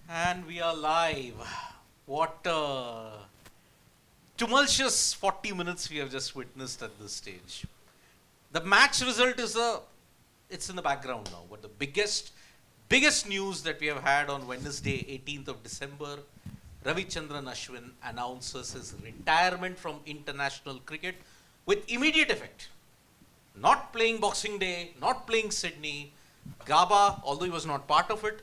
And we are live. What tumultuous 40 minutes we have just witnessed at this stage. The match result is it's in the background now, but the biggest news that we have had on Wednesday, 18th of December, Ravichandran Ashwin announces his retirement from international cricket with immediate effect. Not playing Boxing Day, not playing Sydney. Gabba, although he was not part of it,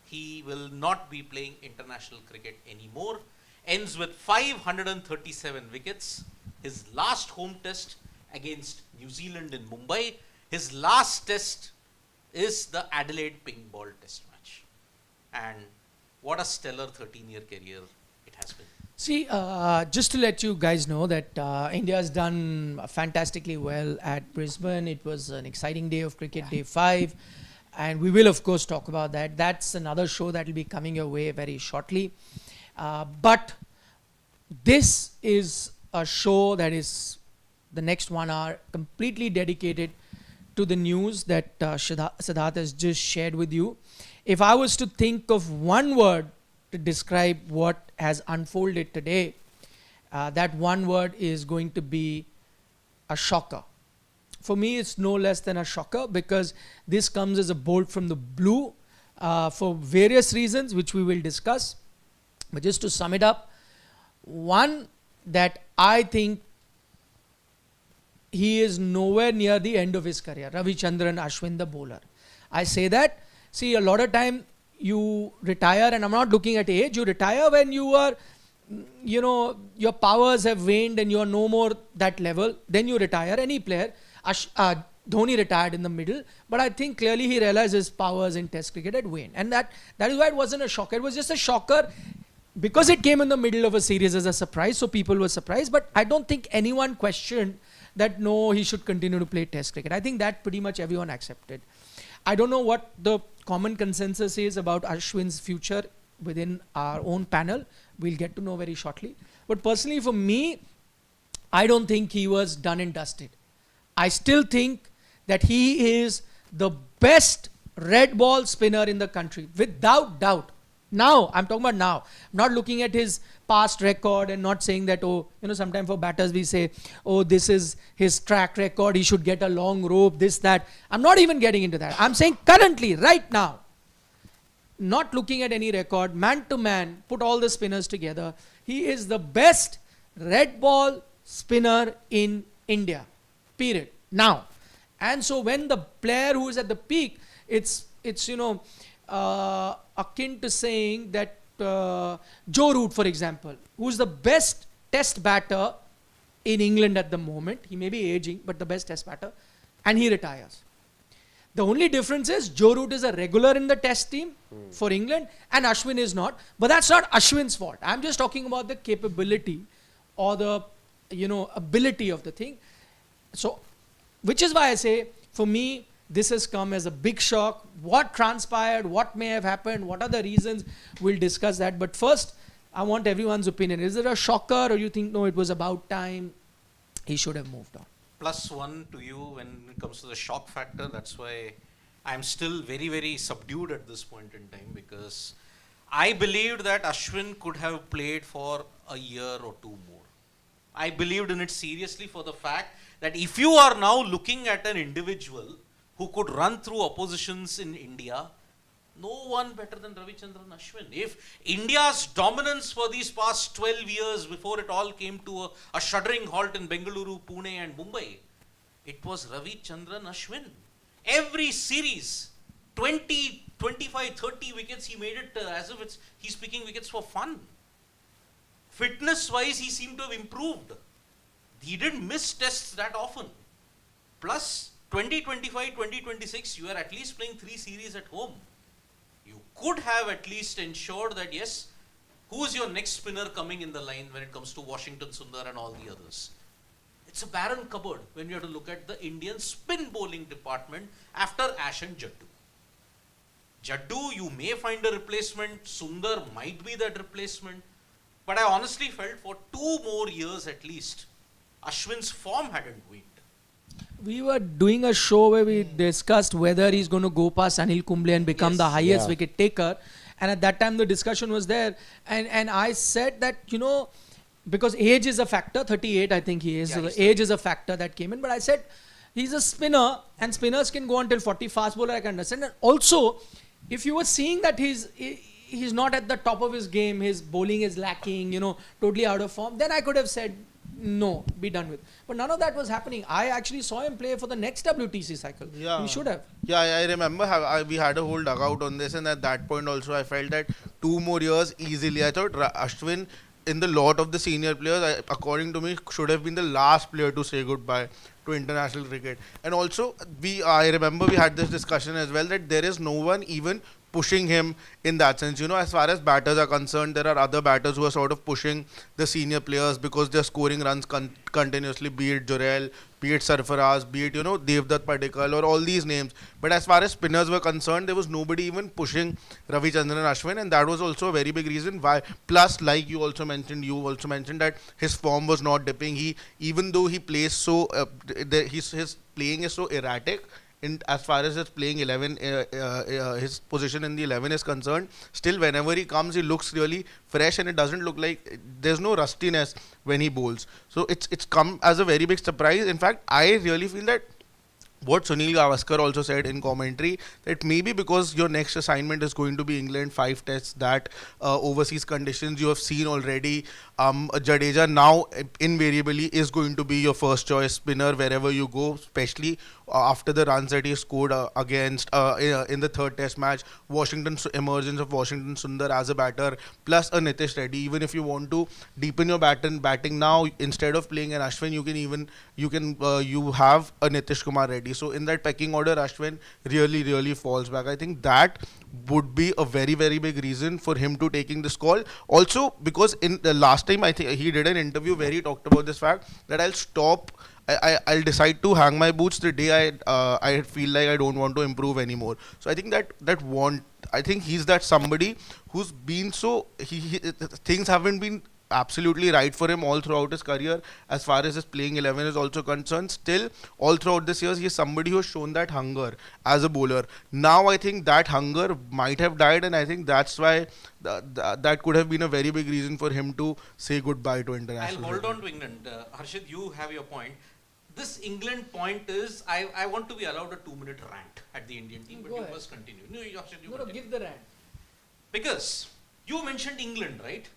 he will not be playing international cricket anymore. Ends with 537 wickets. His last home test against New Zealand in Mumbai. His last test is the Adelaide ping ball test match. And what a stellar 13-year career it has been. See, just to let you guys know that India has done fantastically well at Brisbane. It was an exciting day of cricket, day 5. And we will, of course, talk about that. That's another show that will be coming your way very shortly. But this is a show that is the next 1 hour completely dedicated to the news that Siddharth has just shared with you. If I was to think of one word to describe what has unfolded today, that one word is going to be a shocker. For me, it's no less than a shocker because this comes as a bolt from the blue for various reasons, which we will discuss. But just to sum it up, one, that I think he is nowhere near the end of his career. Ravichandran Ashwin, the bowler. I say that, see, a lot of time you retire, and I'm not looking at age, you retire when you are, your powers have waned and you are no more that level, then you retire. Any player, Dhoni retired in the middle, but I think clearly he realized his powers in Test cricket had waned. And that is why it wasn't a shocker. It was just a shocker because it came in the middle of a series as a surprise, so people were surprised. But I don't think anyone questioned that, no, he should continue to play Test cricket. I think that pretty much everyone accepted. I don't know what the common consensus is about Ashwin's future within our own panel. We'll get to know very shortly. But personally, for me, I don't think he was done and dusted. I still think that he is the best red ball spinner in the country, without doubt. Now, I'm talking about now. I'm not looking at his past record and not saying that, sometimes for batters we say, this is his track record, he should get a long rope, this, that. I'm not even getting into that. I'm saying currently, right now, not looking at any record, man to man, put all the spinners together, he is the best red ball spinner in India. Period. Now, and so when the player who is at the peak, it's akin to saying that Joe Root, for example, who's the best test batter in England at the moment, he may be aging, but the best test batter, and he retires. The only difference is Joe Root is a regular in the test team for England and Ashwin is not, but that's not Ashwin's fault. I'm just talking about the capability or the ability of the thing. So, which is why I say, for me, this has come as a big shock. What transpired, what may have happened, what are the reasons, we'll discuss that. But first, I want everyone's opinion. Is it a shocker or you think, no, it was about time, he should have moved on? +1 to you when it comes to the shock factor. That's why I'm still very, very subdued at this point in time, because I believed that Ashwin could have played for a year or two more. I believed in it seriously for the fact that if you are now looking at an individual who could run through oppositions in India, no one better than Ravichandran Ashwin. If India's dominance for these past 12 years before it all came to a shuddering halt in Bengaluru, Pune and Mumbai, it was Ravichandran Ashwin. Every series, 20, 25, 30 wickets, he made it as if he's picking wickets for fun. Fitness-wise, he seemed to have improved. He didn't miss tests that often. Plus, 2025, 2026, you are at least playing 3 series at home. You could have at least ensured that, yes, who's your next spinner coming in the line when it comes to Washington Sundar and all the others? It's a barren cupboard when you have to look at the Indian spin bowling department after Ash and Jaddu. Jaddu, you may find a replacement. Sundar might be that replacement. But I honestly felt for 2 more years at least, Ashwin's form hadn't waned. We were doing a show where we discussed whether he's going to go past Anil Kumble and become the highest wicket taker. And at that time the discussion was there, and I said that, you know, because age is a factor, 38 I think he is, Yeah, so he's the age is a factor that came in. But I said he's a spinner, and spinners can go until 40. Fast bowler I can understand. And also, if you were seeing that he's not at the top of his game, his bowling is lacking, you know, totally out of form, then I could have said no, be done with. But none of that was happening. I actually saw him play for the next WTC cycle. Yeah. He should have. Yeah, I remember we had a whole dugout on this, and at that point also I felt that 2 more years easily. I thought Ashwin, in the lot of the senior players, according to me, should have been the last player to say goodbye to international cricket. And also, I remember we had this discussion as well that there is no one even pushing him in that sense. You know, as far as batters are concerned, there are other batters who are sort of pushing the senior players because they're scoring runs continuously, be it Jorel, be it Sarfaraz, be it, you know, Devdutt Padikkal or all these names. But as far as spinners were concerned, there was nobody even pushing Ravichandran Ashwin, and that was also a very big reason why. Plus, like you also mentioned that his form was not dipping. Even though he plays so, his playing is so erratic, as far as his playing 11, his position in the 11 is concerned, still whenever he comes, he looks really fresh, and it doesn't look like there's no rustiness when he bowls. So it's come as a very big surprise. In fact, I really feel that what Sunil Gavaskar also said in commentary, that maybe because your next assignment is going to be England, 5 tests, that overseas conditions you have seen already, Jadeja now invariably is going to be your first choice spinner wherever you go, especially after the runs that he scored against in the 3rd test match, emergence of Washington Sundar as a batter, plus a Nitish Reddy. Even if you want to deepen your batting now, instead of playing an Ashwin, you have a Nitish Kumar Reddy. So in that pecking order, Ashwin really falls back. I think that would be a very big reason for him to taking this call. Also, because in the last time I think he did an interview where he talked about this fact that I'll decide to hang my boots the day I feel like I don't want to improve anymore. So I think I think he's that somebody who's been so things haven't been absolutely right for him all throughout his career as far as his playing 11 is also concerned. Still, all throughout this years, he is somebody who has shown that hunger as a bowler. Now I think that hunger might have died, and I think that's why that could have been a very big reason for him to say goodbye to international. I'll hold on to England. Harshit, you have your point. This England point is, I want to be allowed a 2-minute rant at the Indian team, but Go you ahead. must continue. No, Harshit, you No, continue. give the rant. Because you mentioned England, right?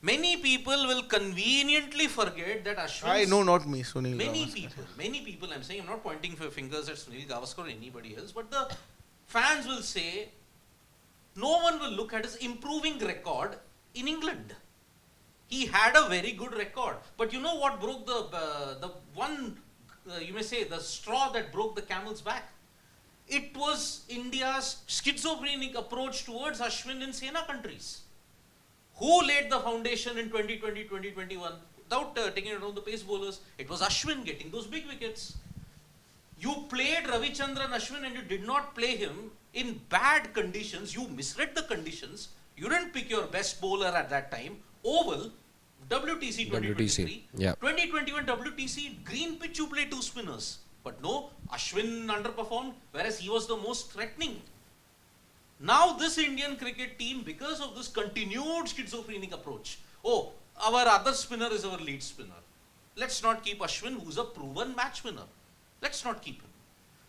Many people will conveniently forget that Ashwin. No, not me, Sunil. Many Gavaskar. people, I'm saying, I'm not pointing fingers at Sunil Gavaskar or anybody else, but the fans will say, no one will look at his improving record in England. He had a very good record, but you know what broke the one, you may say, the straw that broke the camel's back? It was India's schizophrenic approach towards Ashwin in Sena countries. Who laid the foundation in 2020, 2021? Without taking it on the pace bowlers, it was Ashwin getting those big wickets. You played Ravichandran Ashwin and you did not play him in bad conditions. You misread the conditions. You didn't pick your best bowler at that time. Oval, WTC 2023. Yeah. 2021 WTC, green pitch you play 2 spinners. But no, Ashwin underperformed, whereas he was the most threatening. Now this Indian cricket team, because of this continued schizophrenic approach, our other spinner is our lead spinner. Let's not keep Ashwin, who's a proven match winner. Let's not keep him.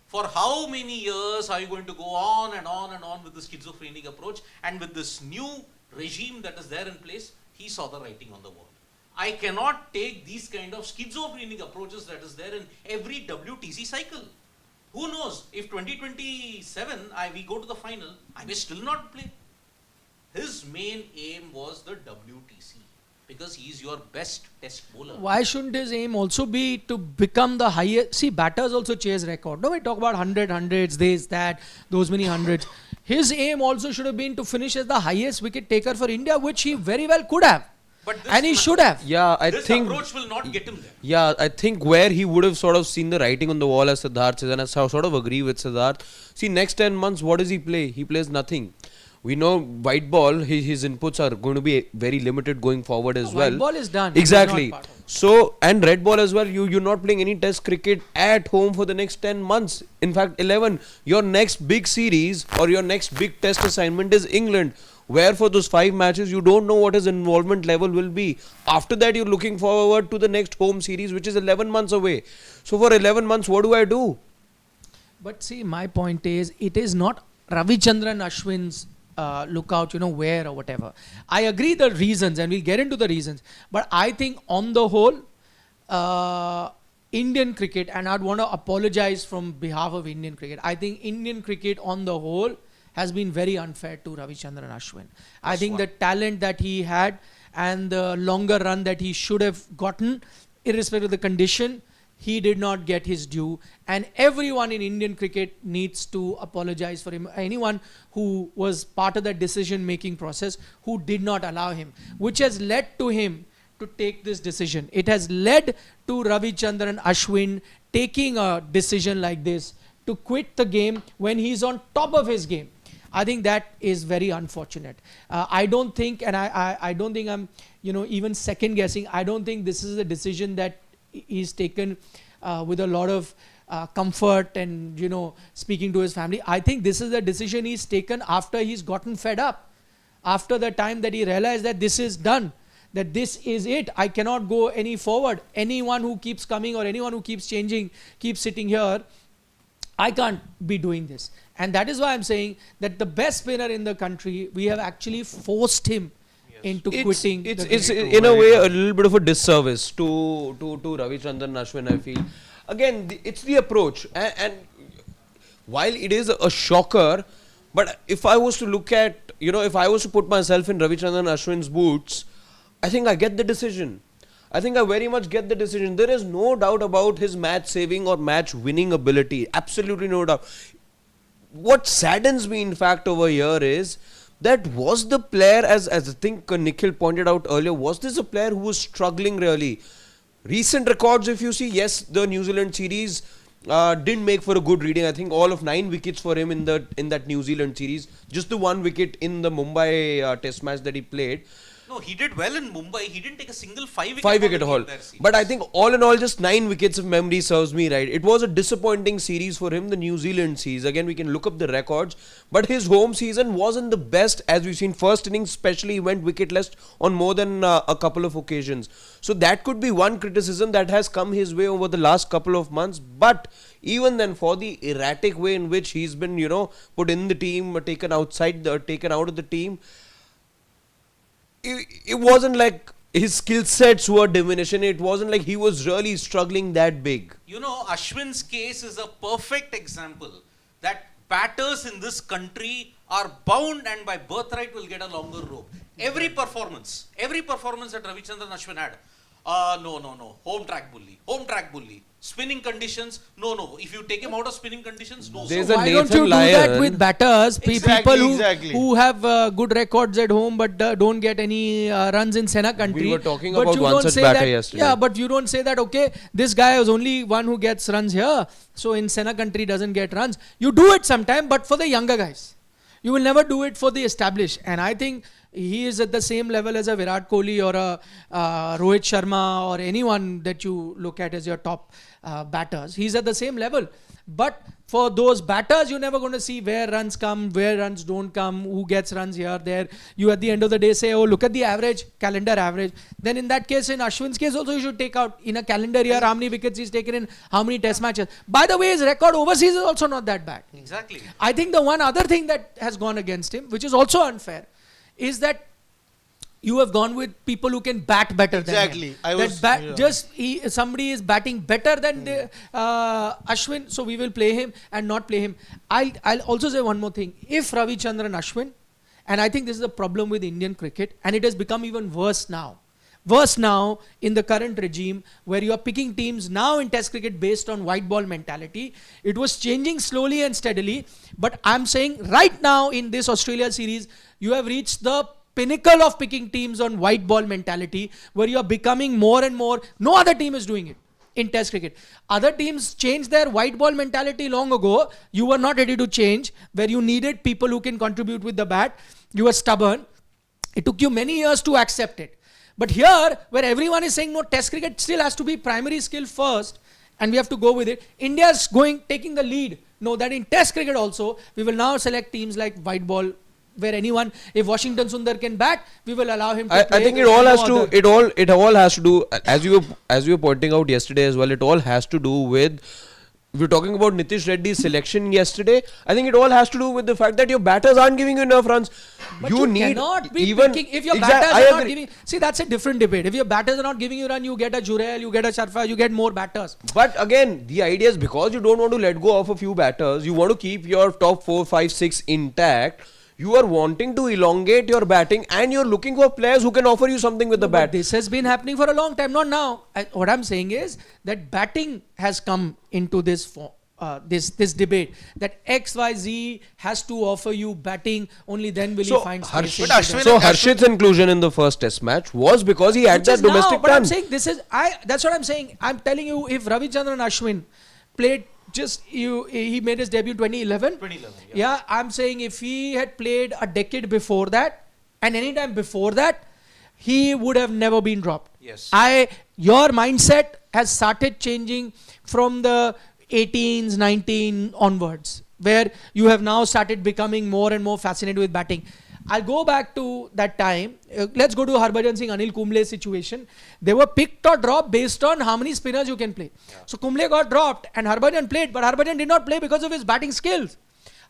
For how many years are you going to go on and on with this schizophrenic approach? And with this new regime that is there in place, he saw the writing on the wall. I cannot take these kind of schizophrenic approaches that is there in every WTC cycle. Who knows, if 2027 we go to the final, I may still not play. His main aim was the WTC because he is your best test bowler. Why shouldn't his aim also be to become the highest? See, batters also chase record. No, we talk about 100s, this, that, those many hundreds. His aim also should have been to finish as the highest wicket taker for India, which he very well could have. But And he should have. Yeah, I this think. approach will not get him there. Yeah, I think where he would have sort of seen the writing on the wall, as Siddharth says, and I sort of agree with Siddharth. See, next 10 months, what does he play? He plays nothing. We know white ball, his inputs are going to be very limited going forward as well. White ball is done. Exactly. He's not part of it. So, and red ball as well, you're not playing any test cricket at home for the next 10 months. In fact, 11. Your next big series or your next big test assignment is England, where for those 5 matches, you don't know what his involvement level will be. After that, you're looking forward to the next home series, which is 11 months away. So, for 11 months, what do I do? But see, my point is, it is not Ravichandran Ashwin's lookout, where or whatever. I agree the reasons, and we'll get into the reasons. But I think on the whole, Indian cricket, and I'd want to apologize from behalf of Indian cricket. I think Indian cricket on the whole has been very unfair to Ravichandran Ashwin. I think the talent that he had and the longer run that he should have gotten, irrespective of the condition, he did not get his due, and everyone in Indian cricket needs to apologize for him. Anyone who was part of that decision making process who did not allow him, which has led to him to take this decision. It has led to Ravichandran Ashwin taking a decision like this to quit the game when he's on top of his game. I think that is very unfortunate. I don't think, and I don't think I'm even second guessing. I don't think this is a decision that he's taken with a lot of comfort and speaking to his family. I think this is a decision he's taken after he's gotten fed up, after the time that he realized that this is done, that this is it, I cannot go any forward. Anyone who keeps coming or anyone who keeps changing, keeps sitting here, I can't be doing this. And that is why I'm saying that the best spinner in the country, we have actually forced him into quitting. It's in a way a little bit of a disservice to Ravichandran Ashwin, I feel. Again, it's the approach. And while it is a shocker, but if I was to look at, if I was to put myself in Ravichandran Ashwin's boots, I think I get the decision. I think I very much get the decision. There is no doubt about his match saving or match winning ability. Absolutely no doubt. What saddens me, in fact, over here is that was the player, as I think Nikhil pointed out earlier, was this a player who was struggling really? Recent records, if you see, yes, the New Zealand series didn't make for a good reading. I think all of 9 wickets for him in that New Zealand series. Just the 1 wicket in the Mumbai test match that he played. No, he did well in Mumbai. He didn't take a single 5-wicket haul. But I think all in all, just 9 wickets if memory serves me right. It was a disappointing series for him, the New Zealand series. Again, we can look up the records. But his home season wasn't the best, as we've seen. First innings especially, he went wicketless on more than a couple of occasions. So that could be one criticism that has come his way over the last couple of months. But even then, for the erratic way in which he's been, put in the team, taken out of the team, it wasn't like his skill sets were diminishing. It wasn't like he was really struggling that big. Ashwin's case is a perfect example that batters in this country are bound and by birthright will get a longer rope. Every performance that Ravichandran Ashwin had, no, home track bully. Spinning conditions, no. If you take him out of spinning conditions, no. There's So a Why don't Nathan you do Lyon. that with batters? Exactly, People exactly. who have good records at home but don't get any runs in Senna country. We were talking But about you one don't such say batter that, yesterday. Yeah, but you don't say that, okay, this guy is only one who gets runs here, so in Senna country doesn't get runs. You do it sometime, but for the younger guys. You will never do it for the established. And I think he is at the same level as a Virat Kohli or a Rohit Sharma or anyone that you look at as your top batters. He's at the same level. But for those batters, you're never going to see where runs come, where runs don't come, who gets runs here, there. You at the end of the day say, oh, look at the average, calendar average. Then in that case, in Ashwin's case also, you should take out in a calendar year how many wickets he's taken in how many test matches. By the way, his record overseas is also not that bad. exactly. I think the one other thing that has gone against him, which is also unfair, is that you have gone with people who can bat better than him. Somebody is batting better than Ashwin, so we will play him and not play him. I'll also say one more thing. If Ravichandran Ashwin, and I think this is the problem with Indian cricket, and it has become even worse now in the current regime, where you are picking teams now in test cricket based on white ball mentality. It was changing slowly and steadily, but I'm saying right now in this Australia series, you have reached the pinnacle of picking teams on white ball mentality, where you are becoming more and more, no other team is doing it. in Test cricket. Other teams changed their white ball mentality long ago. You were not ready to change, where you needed people who can contribute with the bat. You were stubborn. It took you many years to accept it. But here, where everyone is saying no, Test cricket still has to be primary skill first, and we have to go with it. India's taking the lead. No, that in Test cricket also, we will now select teams like white ball, where anyone, if Washington Sundar can bat, we will allow him to play. I think it all has to, it all has to do, as you were pointing out yesterday as well, it all has to do with, we were talking about Nitish Reddy's selection yesterday. I think it all has to do with the fact that your batters aren't giving you enough runs. But you cannot be picking, if your batters are not giving, see, that's a different debate. If your batters are not giving you run, you get a Jurel, you get a Sharfa, you get more batters. But again, the idea is because you don't want to let go of a few batters, you want to keep your top 4, 5, 6 intact. You are wanting to elongate your batting and you're looking for players who can offer you something with the bat. This has been happening for a long time, not now. What I'm saying is that batting has come into this this debate, that XYZ has to offer you batting, only then will he find space. So Harshit's inclusion in the first test match was because he had that domestic but run. I'm saying that's what I'm saying. I'm telling you, if Ravichandran Ashwin played he made his debut 2011. 2011, yeah. I'm saying if he had played a decade before that and any time before that, he would have never been dropped. Yes. Your mindset has started changing from the 18s, 19 onwards, where you have now started becoming more and more fascinated with batting. I'll go back to that time. Let's go to Harbhajan Singh, Anil Kumble's situation. They were picked or dropped based on how many spinners you can play. Yeah. So Kumble got dropped and Harbhajan played, but Harbhajan did not play because of his batting skills.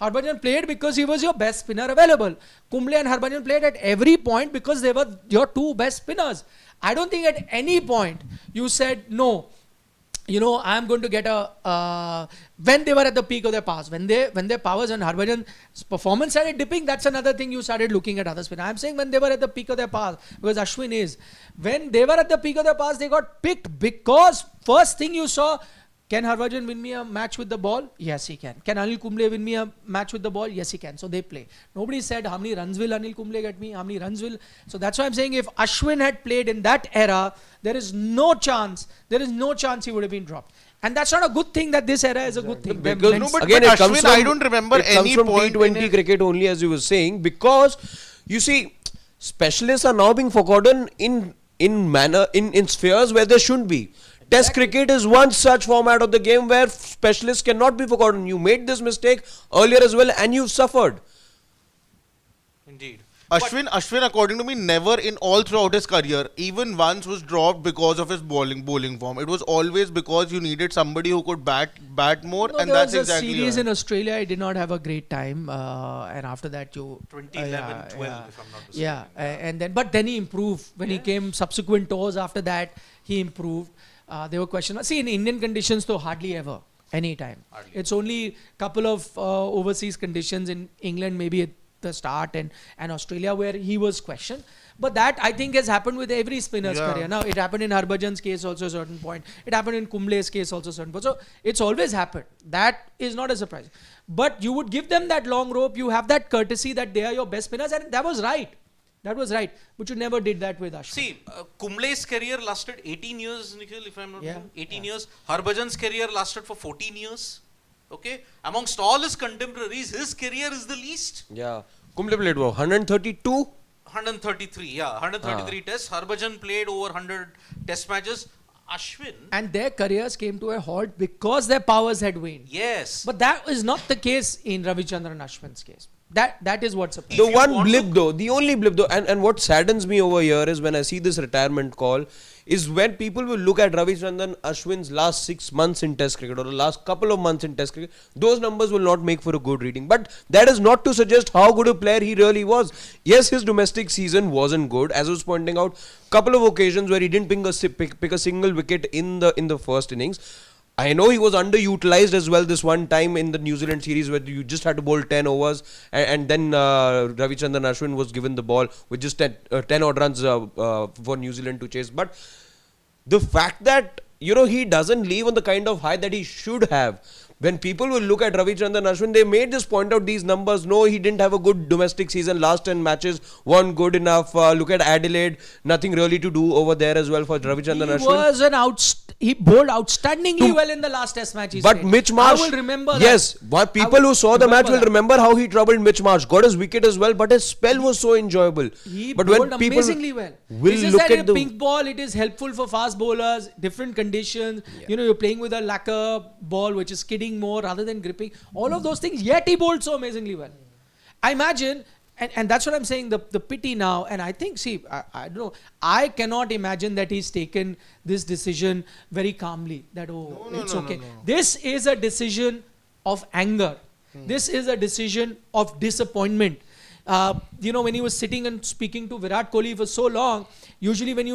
Harbhajan played because he was your best spinner available. Kumble and Harbhajan played at every point because they were your two best spinners. I don't think at any point you said, no, I'm going to get when they were at the peak of their powers, when their powers and Harbhajan's performance started dipping, that's another thing you started looking at other spinners. I'm saying when they were at the peak of their powers, because Ashwin is. When they were at the peak of their powers, they got picked because first thing you saw, can Harbhajan win me a match with the ball? Yes, he can. Can Anil Kumble win me a match with the ball? Yes, he can. So they play. Nobody said, how many runs will Anil Kumble get me? How many runs will... So that's why I'm saying if Ashwin had played in that era, there is no chance he would have been dropped. And that's not a good thing that this era is a good thing. Because again, it comes from, I don't remember any point T20 cricket only, as you were saying, because you see, specialists are now being forgotten in spheres where they shouldn't be. Test cricket is one such format of the game where specialists cannot be forgotten. You made this mistake earlier as well and you've suffered. Indeed. Ashwin, according to me, never in all throughout his career, even once was dropped because of his bowling form. It was always because you needed somebody who could bat more, and that's exactly. There was a series in Australia. I did not have a great time, and after that, 2011, 12, if I'm not mistaken. Yeah, and then he improved when he came subsequent tours. After that, he improved. There were questions. See, in Indian conditions, though, hardly ever. Anytime. It's only couple of overseas conditions in England, maybe at the start, and Australia where he was questioned. But that, I think, has happened with every spinner's career. Now, it happened in Harbhajan's case also at a certain point. It happened in Kumble's case also at a certain point. So, it's always happened. That is not a surprise. But you would give them that long rope. You have that courtesy that they are your best spinners. And that was right. That was right. But you never did that with Ashwin. See, Kumble's career lasted 18 years, Nikhil, if I'm not wrong. 18 years. Harbhajan's career lasted for 14 years. Okay. Amongst all his contemporaries, his career is the least. Yeah. Kumble played 132? 133, yeah. 133 tests. Harbhajan played over 100 test matches. Ashwin. And their careers came to a halt because their powers had waned. Yes. But that is not the case in Ravichandran Ashwin's case. That is what's surprising. The only blip though, and what saddens me over here is when I see this retirement call, is when people will look at Ravichandran Ashwin's last 6 months in Test cricket or the last couple of months in Test cricket, those numbers will not make for a good reading. But that is not to suggest how good a player he really was. Yes, his domestic season wasn't good, as I was pointing out, couple of occasions where he didn't pick a single wicket in the first innings. I know he was underutilized as well this one time in the New Zealand series where you just had to bowl 10 overs and then Ravichandran Ashwin was given the ball with just 10 odd runs for New Zealand to chase. But the fact that, he doesn't leave on the kind of high that he should have. When people will look at Ravichandran Ashwin, they may just point out these numbers. No, he didn't have a good domestic season. Last 10 matches weren't good enough. Look at Adelaide. Nothing really to do over there as well for Ravichandran Ashwin. he bowled outstandingly well in the last Test match. But Mitch Marsh, I will remember yes, that. what people who saw the match will remember how he troubled Mitch Marsh. Got his wicket as well, but his spell was so enjoyable. He but bowled when people amazingly well. will It's just look that at a the pink ball, it is helpful for fast bowlers, different conditions. You know, you're playing with a lacquer ball which is skidding more rather than gripping. All of those things, yet he bowled so amazingly well. I imagine, and that's what I'm saying, the pity now, and I think, see, I don't know, I cannot imagine that he's taken this decision very calmly, that, it's okay. This is a decision of anger. This is a decision of disappointment. You know, when he was sitting and speaking to Virat Kohli for so long, usually when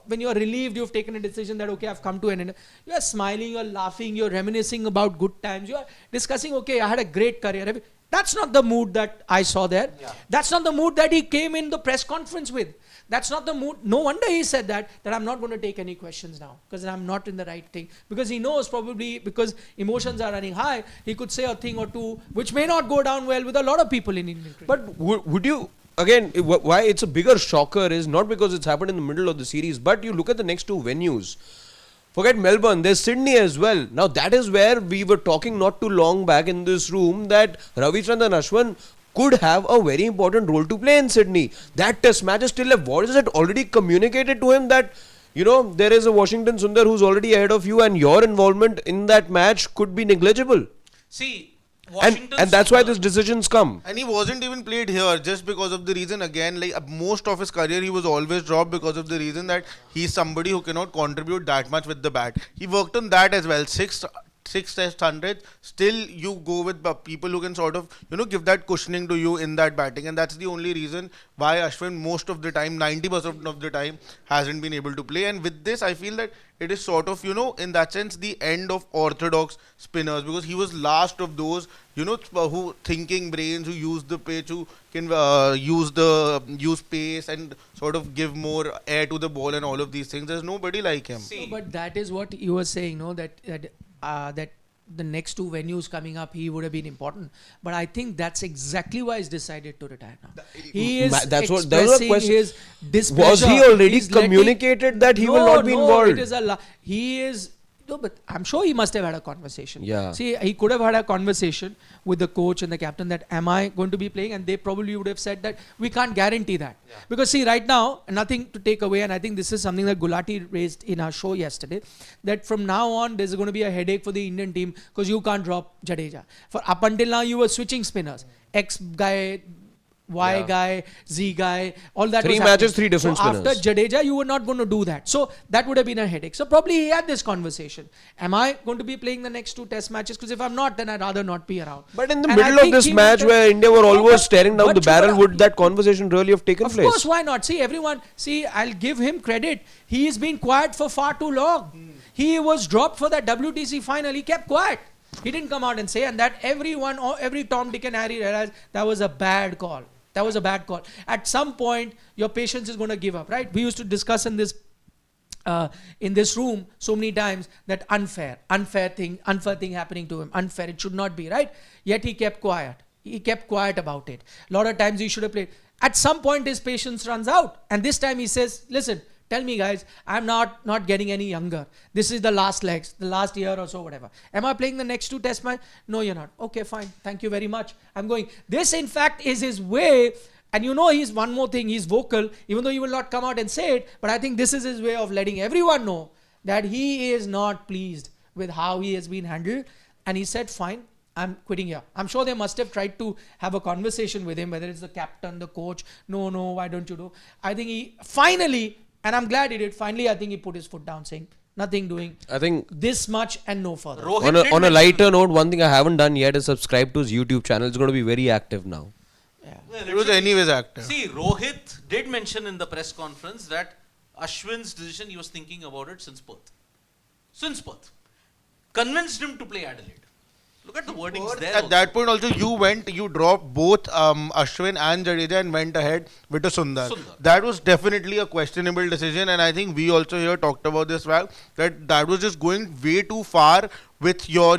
when you're relieved, you've taken a decision that, okay, I've come to an end. You're smiling, you're laughing, you're reminiscing about good times. You're discussing, okay, I had a great career. That's not the mood that I saw there. Yeah. That's not the mood that he came in the press conference with. That's not the mood. No wonder he said that I'm not going to take any questions now because I'm not in the right thing. Because he knows probably because emotions are running high, he could say a thing or two which may not go down well with a lot of people in Indian cricket. But would you, again, why it's a bigger shocker is not because it's happened in the middle of the series, but you look at the next two venues. Forget Melbourne, there's Sydney as well. Now that is where we were talking not too long back in this room that Ravichandran Ashwin could have a very important role to play in Sydney. That Test match is still left. What is it already communicated to him that, you know, there is a Washington Sundar who's already ahead of you and your involvement in that match could be negligible. See, and that's why these decisions come. And he wasn't even played here just because of the reason, again, like most of his career he was always dropped because of the reason that he's somebody who cannot contribute that much with the bat. He worked on that as well. Six Test hundreds, still you go with people who can sort of, you know, give that cushioning to you in that batting, and that's the only reason why Ashwin most of the time, 90% of the time, hasn't been able to play. And with this, I feel that it is sort of, you know, in that sense, the end of orthodox spinners, because he was last of those, you know, who thinking brains, who use the pitch, who can use pace and sort of give more air to the ball and all of these things. There's nobody like him. No, but that is what you were saying, no? That the next two venues coming up, he would have been important. But I think that's exactly why he's decided to retire now. He is expressing his displeasure. Was he already communicated that he will not be involved? It is he is. No, but I'm sure he must have had a conversation. Yeah. See, he could have had a conversation with the coach and the captain that am I going to be playing, and they probably would have said that we can't guarantee that. Yeah. Because see, right now, nothing to take away, and I think this is something that Gulati raised in our show yesterday, that from now on there's going to be a headache for the Indian team because you can't drop Jadeja. For up until now, you were switching spinners. X guy, Y guy, Z guy, all that. 3 matches, 3 different spinners. After Jadeja, you were not going to do that. So that would have been a headache. So probably he had this conversation. Am I going to be playing the next 2 Test matches? Because if I'm not, then I'd rather not be around. But in the middle of this match where India were almost staring down the barrel, would that conversation really have taken place? Of course, why not? See, I'll give him credit. He's been quiet for far too long. He was dropped for that WTC final. He kept quiet. He didn't come out and say, and that every Tom, Dick and Harry realized that was a bad call. That was a bad call. At some point, your patience is going to give up, right? We used to discuss in this room so many times that unfair thing happening to him. Unfair, it should not be, right? Yet he kept quiet. He kept quiet about it. A lot of times he should have played. At some point, his patience runs out. And this time he says, listen, tell me guys, I'm not getting any younger. This is the last legs, the last year or so, whatever. Am I playing the next 2 Test match? No, you're not. Okay, fine. Thank you very much. I'm going. This, in fact, is his way. And you know, he's one more thing. He's vocal, even though he will not come out and say it. But I think this is his way of letting everyone know that he is not pleased with how he has been handled. And he said, fine, I'm quitting here. I'm sure they must have tried to have a conversation with him, whether it's the captain, the coach. No, why don't you do? I think he finally, and I'm glad he did. Finally, I think he put his foot down saying, nothing doing. I think this much and no further. On a lighter note, one thing I haven't done yet is subscribe to his YouTube channel. It's going to be very active now. Yeah. Well, it was anyways active. See, Rohit did mention in the press conference that Ashwin's decision, he was thinking about it since birth. Convinced him to play Adelaide. Look at the wordings there. At that point also, you dropped both Ashwin and Jadeja and went ahead with a Sundar. That was definitely a questionable decision, and I think we also here talked about this, that was just going way too far with your,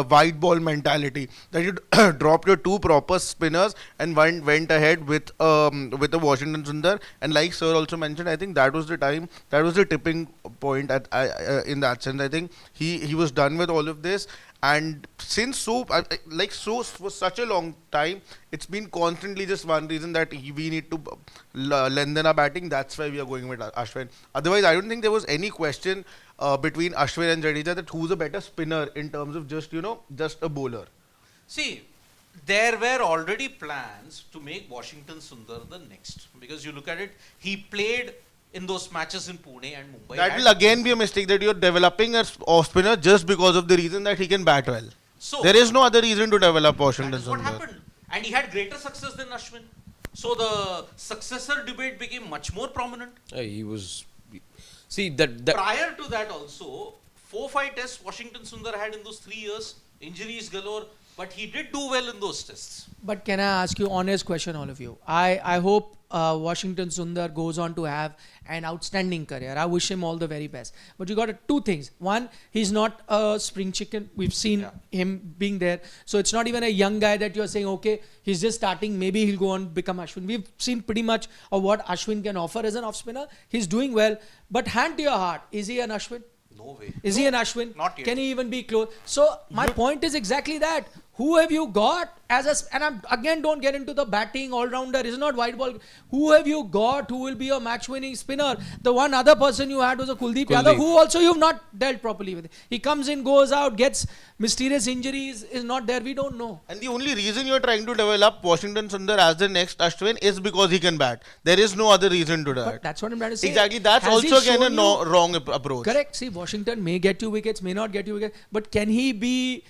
white ball mentality, that you dropped your two proper spinners and went ahead with the Washington Sundar. And like sir also mentioned, I think that was the time, that was the tipping point in that sense. I think he was done with all of this. And since for such a long time, it's been constantly just one reason, that we need to lengthen our batting. That's why we are going with Ashwin. Otherwise, I don't think there was any question between Ashwin and Jadeja that who's a better spinner in terms of just a bowler. See, there were already plans to make Washington Sundar the next. Because you look at it, he played in those matches in Pune and Mumbai. That will again be a mistake, that you're developing a off spinner just because of the reason that he can bat well. So There is no other reason to develop that Washington is what Sundar. happened. And he had greater success than Ashwin. So the successor debate became much more prominent. He was. See that. Prior to that also, 4-5 tests Washington Sundar had in those 3 years, injuries galore, but he did do well in those tests. But can I ask you honest question, all of you? I hope Washington Sundar goes on to have an outstanding career. I wish him all the very best. But you got two things. One, he's not a spring chicken. We've seen him being there. So it's not even a young guy that you're saying, okay, he's just starting. Maybe he'll go on become Ashwin. We've seen pretty much of what Ashwin can offer as an off spinner. He's doing well. But hand to your heart, is he an Ashwin? No way. Is he an Ashwin? Not yet. Can he even be close? So my point is exactly that. Who have you got as a, and I'm, again, don't get into the batting all-rounder, is not white ball. Who have you got who will be a match-winning spinner? The one other person you had was a Kuldeep Yadav, who also you've not dealt properly with. He comes in, goes out, gets mysterious injuries, is not there, we don't know. And the only reason you're trying to develop Washington Sundar as the next Ashwin is because he can bat. There is no other reason to that. But that's what I'm trying to say. Exactly, that's Has he also again a shown you- wrong approach. Correct. See, Washington may get you wickets, may not get you wickets, but can he be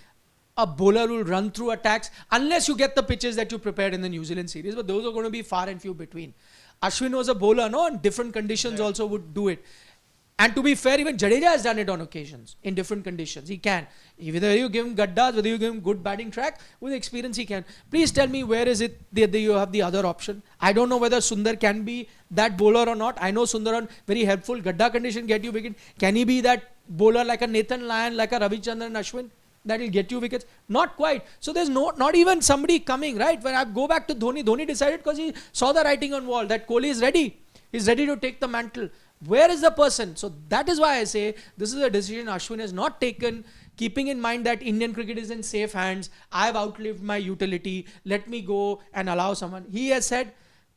a bowler who will run through attacks unless you get the pitches that you prepared in the New Zealand series? But those are going to be far and few between. Ashwin was a bowler, no? And different conditions also would do it. And to be fair, even Jadeja has done it on occasions in different conditions. He can. Whether you give him gaddas, whether you give him good batting track, with experience he can. Please tell me, where is it that you have the other option? I don't know whether Sundar can be that bowler or not. I know Sundar on very helpful gadda condition get you wicket. Can he be that bowler like a Nathan Lyon, like a Ravichandran Ashwin? That will get you wickets? Not quite. So there's not even somebody coming, right? When I go back to Dhoni, Dhoni decided because he saw the writing on wall that Kohli is ready. He's ready to take the mantle. Where is the person? So that is why I say this is a decision Ashwin has not taken, keeping in mind that Indian cricket is in safe hands. I've outlived my utility. Let me go and allow someone. He has said,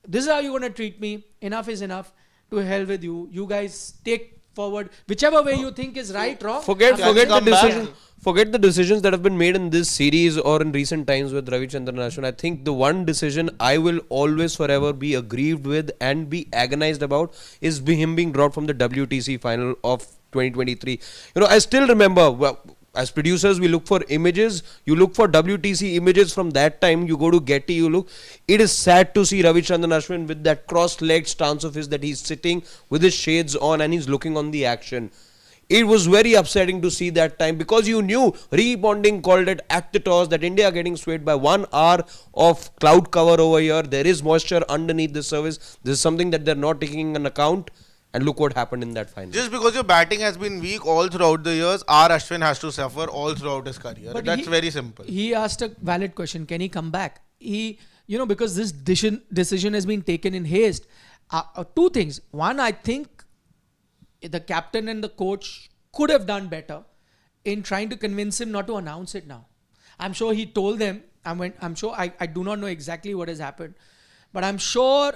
this is how you're going to treat me. Enough is enough. To hell with you. You guys take forward whichever way you think is right, wrong. Forget the come back. decision. Forget the decisions that have been made in this series or in recent times with Ravichandran and Ashwin. I think the one decision I will always forever be aggrieved with and be agonized about is him being dropped from the WTC final of 2023. I still remember, well, as producers, we look for images. You look for WTC images from that time. You go to Getty, you look. It is sad to see Ravichandran Ashwin with that cross-legged stance of his, that he's sitting with his shades on and he's looking on the action. It was very upsetting to see that time, because you knew Rebonding called it at the toss that India are getting swayed by 1 hour of cloud cover over here. There is moisture underneath the surface. This is something that they're not taking into account. And look what happened in that final. Just because your batting has been weak all throughout the years, our Ashwin has to suffer all throughout his career. But That's very simple. He asked a valid question. Can he come back? Because this decision has been taken in haste. Two things. One, I think the captain and the coach could have done better in trying to convince him not to announce it now. I'm sure he told them, I'm sure, I do not know exactly what has happened, but I'm sure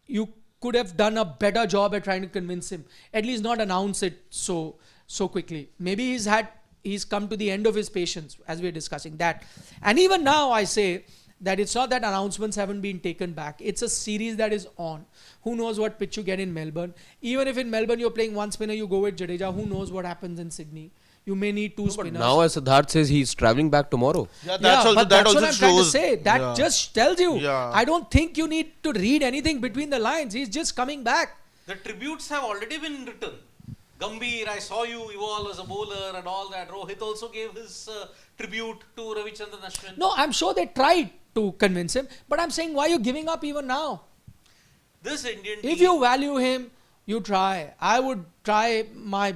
you could have done a better job at trying to convince him. At least not announce it so quickly. Maybe he's come to the end of his patience, as we're discussing that. And even now I say that it's not that announcements haven't been taken back. It's a series that is on. Who knows what pitch you get in Melbourne. Even if in Melbourne you're playing one spinner, you go with Jadeja. Who knows what happens in Sydney. You may need two spinners. Now, as Siddharth says, he's travelling back tomorrow. Yeah, That's what I'm trying to say. That Yeah. just tells you. Yeah. I don't think you need to read anything between the lines. He's just coming back. The tributes have already been written. Gambhir, I saw you evolve as a bowler and all that. Rohit also gave his tribute to Ravichandran Ashwin. No, I'm sure they tried to convince him. But I'm saying, why are you giving up even now? This Indian If team, you value him, you try. I would try my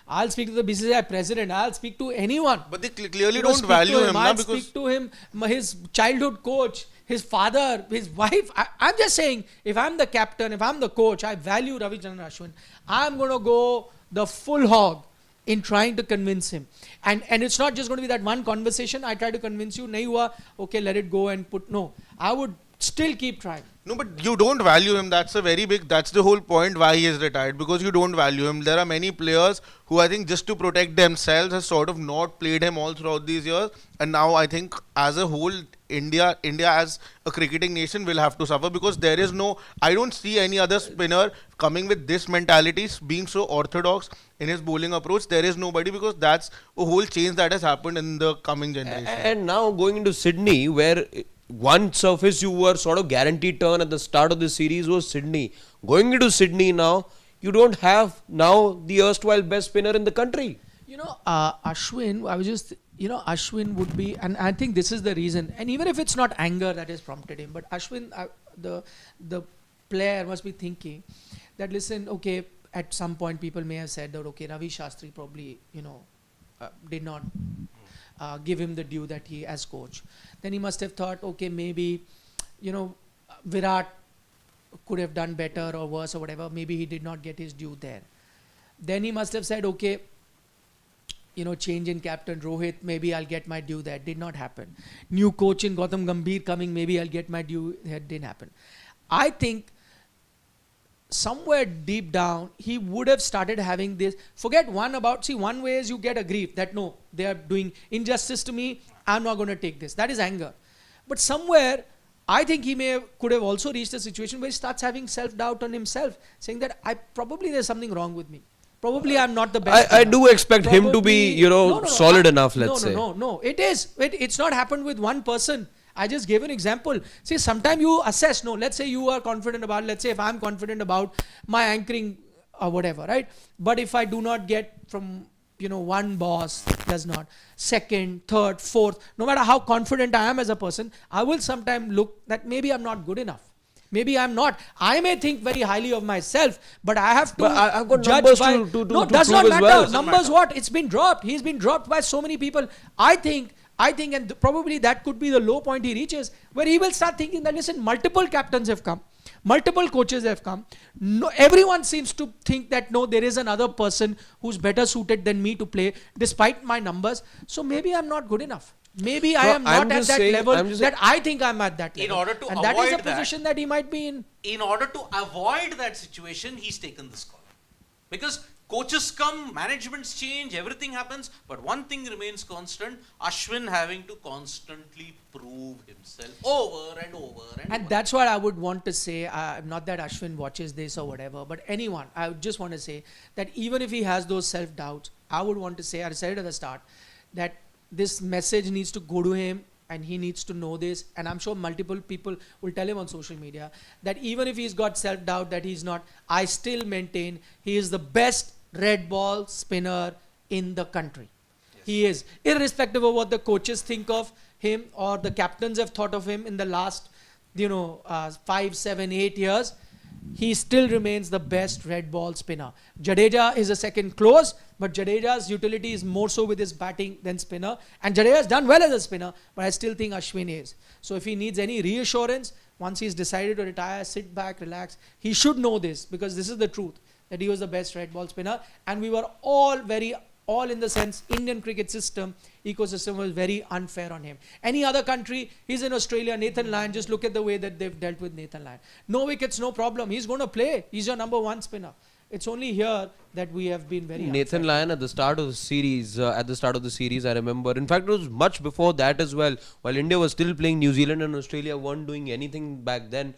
I'll speak to the BCCI president. I'll speak to anyone. But they clearly You know, don't speak value to him, na, I'll because speak to him, his childhood coach, his father, his wife. I'm just saying, if I'm the captain, if I'm the coach, I value Ravichandran Ashwin. I'm going to go the full hog in trying to convince him. And it's not just going to be that one conversation. I try to convince you, nahi hua, okay, let it go and put. No, I would still keep trying. no, but you don't value him. That's the whole point why he is retired, because you don't value him. There are many players who I think just to protect themselves has sort of not played him all throughout these years. And now I think as a whole, India as a cricketing nation will have to suffer, because I don't see any other spinner coming with this mentality, being so orthodox in his bowling approach. There is nobody, because that's a whole change that has happened in the coming generation. And now going into Sydney, where one surface you were sort of guaranteed turn at the start of the series was Sydney. Going into Sydney now, you don't have now the erstwhile best spinner in the country. Ashwin, Ashwin would be, and I think this is the reason, and even if it's not anger that has prompted him, but Ashwin, the player must be thinking that, listen, okay, at some point people may have said that, okay, Ravi Shastri probably, did not give him the due that he as coach. Then he must have thought, okay, maybe, Virat could have done better or worse or whatever. Maybe he did not get his due there. Then he must have said, okay, change in captain Rohit, maybe I'll get my due there. Did not happen. New coach in Gautam Gambhir coming, maybe I'll get my due. That didn't happen. I think somewhere deep down, he would have started having this. One way is you get aggrieved that no, they are doing injustice to me. I'm not going to take this. That is anger. But somewhere, I think he could have also reached a situation where he starts having self-doubt on himself, saying that there's something wrong with me. Probably I'm not the best. I do expect him to be, solid enough, let's say. No. It is. It's not happened with one person. I just gave an example. See, sometimes you assess, let's say you are confident about, let's say if I'm confident about my anchoring or whatever, right? But if I do not get from, one boss does not, second, third, fourth, no matter how confident I am as a person, I will sometimes look that maybe I'm not good enough. Maybe I'm not. I may think very highly of myself, but I have to I've got judge numbers by... to does prove not as matter. well. Numbers what? It's been dropped. He's been dropped by so many people. I think, and probably that could be the low point he reaches, where he will start thinking that, listen, multiple captains have come, multiple coaches have come. No, everyone seems to think that, no, there is another person who's better suited than me to play, despite my numbers. So maybe I'm not good enough. Maybe I am not at that level that I think I'm at that level. In order to and avoid that is a position that he might be in. In order to avoid that situation, he's taken this call. Because coaches come, managements change, everything happens, but one thing remains constant: Ashwin having to constantly prove himself over and over and And over. that's what I would want to say. Not that Ashwin watches this or whatever, but anyone, I would just want to say that even if he has those self-doubts, I would want to say, I said it at the start, that this message needs to go to him and he needs to know this. And I'm sure multiple people will tell him on social media that even if he's got self-doubt that he's not, I still maintain he is the best red ball spinner in the country. Yes. He is, irrespective of what the coaches think of him or the captains have thought of him in the last 5, 7, 8 years. He still remains the best red ball spinner. Jadeja is a second close, but Jadeja's utility is more so with his batting than spinner. And Jadeja has done well as a spinner, but I still think Ashwin is. So if he needs any reassurance, once he's decided to retire, sit back, relax, he should know this, because this is the truth, that he was the best red ball spinner. And we were all in the sense, Indian cricket ecosystem was very unfair on him. Any other country, he's in Australia, Nathan Lyon, just look at the way that they've dealt with Nathan Lyon. No wickets, no problem. He's going to play. He's your number one spinner. It's only here that we have been very Nathan Lyon at the start of the series, I remember. In fact, it was much before that as well. While India was still playing, New Zealand and Australia weren't doing anything back then.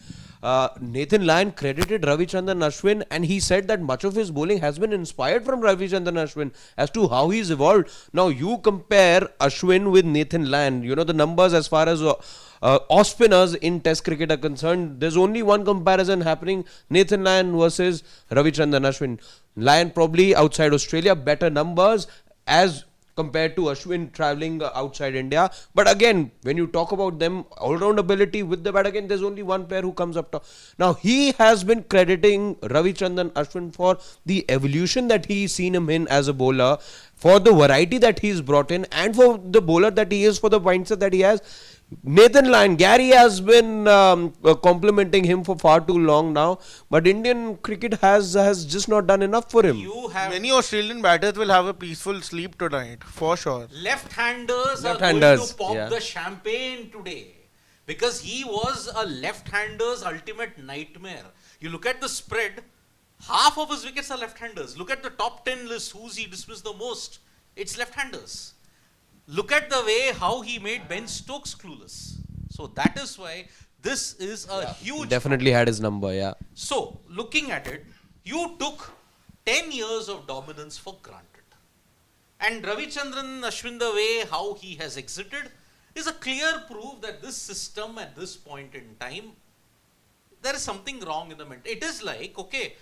Nathan Lyon credited Ravichandran Ashwin, and he said that much of his bowling has been inspired from Ravichandran Ashwin as to how he's evolved. Now you compare Ashwin with Nathan Lyon, the numbers as far as off spinners in Test cricket are concerned, there's only one comparison happening: Nathan Lyon versus Ravichandran Ashwin. Lyon probably outside Australia better numbers, as compared to Ashwin traveling outside India. But again, when you talk about them, all-round ability with the bat, again, there's only one player who comes up top. Now, he has been crediting Ravichandran Ashwin for the evolution that he's seen him in as a bowler, for the variety that he's brought in, and for the bowler that he is, for the mindset that he has. Nathan Lyon, Gary has been complimenting him for far too long now, but Indian cricket has just not done enough for him. You have Many Australian batters will have a peaceful sleep tonight, for sure. left-handers are Left-handers, going to pop yeah. the champagne today, because he was a left-hander's ultimate nightmare. You look at the spread, half of his wickets are left-handers. Look at the top 10 list, who's he dismissed the most? It's left-handers. Look at the way how he made Ben Stokes clueless. So that is why this is a huge... Definitely had his number, yeah. So, looking at it, you took 10 years of dominance for granted. And Ravichandran Ashwin, the way how he has exited, is a clear proof that this system at this point in time, there is something wrong in the mental. It is like, okay,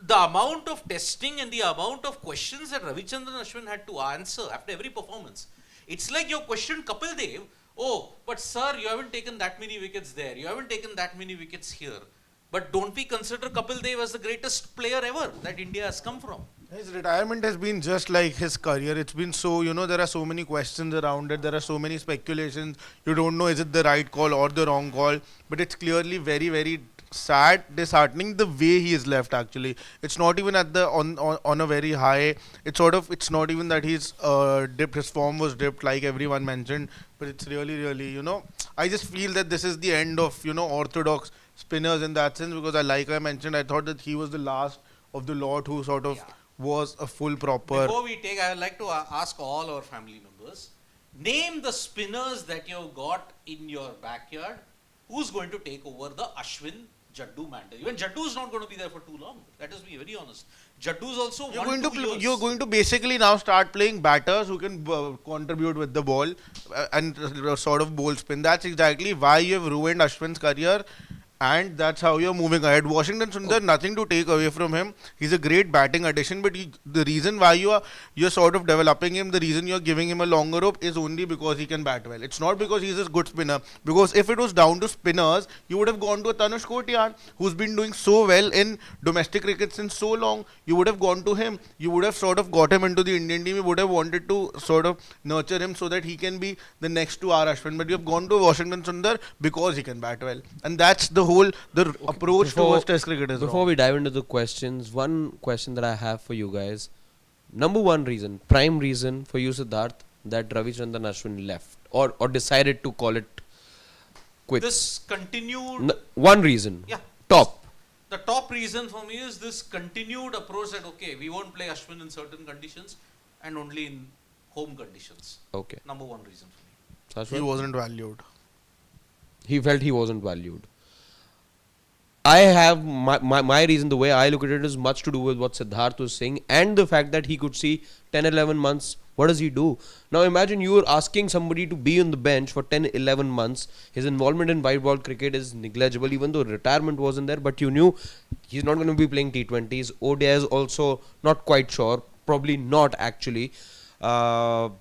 the amount of testing and the amount of questions that Ravichandran Ashwin had to answer after every performance. It's like you questioned Kapil Dev, oh, but sir, you haven't taken that many wickets there, you haven't taken that many wickets here. But don't we consider Kapil Dev as the greatest player ever that India has come from? His retirement has been just like his career. It's been so, there are so many questions around it. There are so many speculations. You don't know, is it the right call or the wrong call? But it's clearly very, very sad, disheartening the way he is left actually. It's not even at the on a very high. It's not even that he's dipped, his form was dipped like everyone mentioned. But it's really, I just feel that this is the end of, orthodox spinners in that sense, because I mentioned, I thought that he was the last of the lot who sort of was a full proper. Before we take, I would like to ask all our family members, name the spinners that you've got in your backyard. Who's going to take over the Ashwin Jaddu mantle? Even Jaddu is not going to be there for too long. Let us be very honest. Jaddu is also You're going to basically now start playing batters who can contribute with the ball and sort of bowl spin. That's exactly why you have ruined Ashwin's career. And that's how you're moving ahead. Washington Sundar, nothing to take away from him. He's a great batting addition, but the reason why you're sort of developing him, the reason you're giving him a longer rope is only because he can bat well. It's not because he's a good spinner. Because if it was down to spinners, you would have gone to a Tanush Kotiyan, who's been doing so well in domestic cricket since so long. You would have gone to him. You would have sort of got him into the Indian team. You would have wanted to sort of nurture him so that he can be the next to R. Ashwin. But you have gone to Washington Sundar because he can bat well. And that's the approach towards Test cricket is Before wrong. we dive into the questions, one question that I have for you guys. Number one reason, prime reason for you, Siddharth, that Ravichandran Ashwin left or decided to call it quits. This continued... One reason. Yeah. Top. The top reason for me is this continued approach that, okay, we won't play Ashwin in certain conditions and only in home conditions. Okay. Number one reason for me. He wasn't valued. He felt he wasn't valued. I have my reason, the way I look at it, is much to do with what Siddharth was saying and the fact that he could see 10-11 months. What does he do? Now imagine you are asking somebody to be on the bench for 10-11 months. His involvement in white ball cricket is negligible, even though retirement wasn't there. But you knew he's not going to be playing T20s. ODI is also not quite sure. Probably not actually. And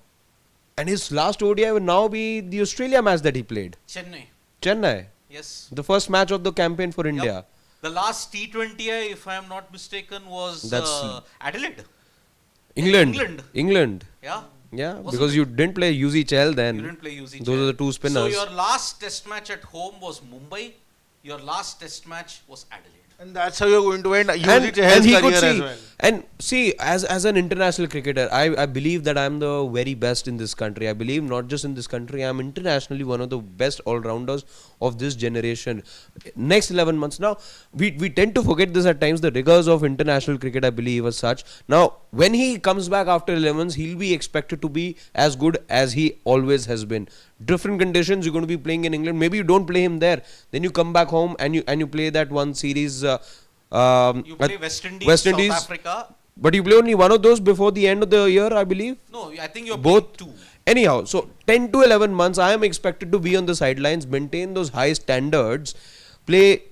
his last ODI will now be the Australia match that he played. Chennai. Yes. The first match of the campaign for India. Yep. The last T20I, if I am not mistaken, was Adelaide. England. Yeah. Yeah, Wasn't because it? you didn't play UZ then. You didn't play UZ. Those are the two spinners. So your last test match at home was Mumbai. Your last test match was Adelaide. And that's how you're going to end and Chahal's he career could see, as well. and see, as an international cricketer, I believe that I'm the very best in this country. I believe not just in this country, I'm internationally one of the best all-rounders of this generation. Next 11 months. Now, we tend to forget this at times, the rigors of international cricket, I believe, as such. Now, when he comes back after 11s, he'll be expected to be as good as he always has been. Different conditions, you're going to be playing in England. Maybe you don't play him there. Then you come back home and you play that one series. You play West Indies, South Africa. But you play only one of those before the end of the year, I believe. No, I think you're both playing two. Anyhow, so 10 to 11 months, I am expected to be on the sidelines, maintain those high standards, play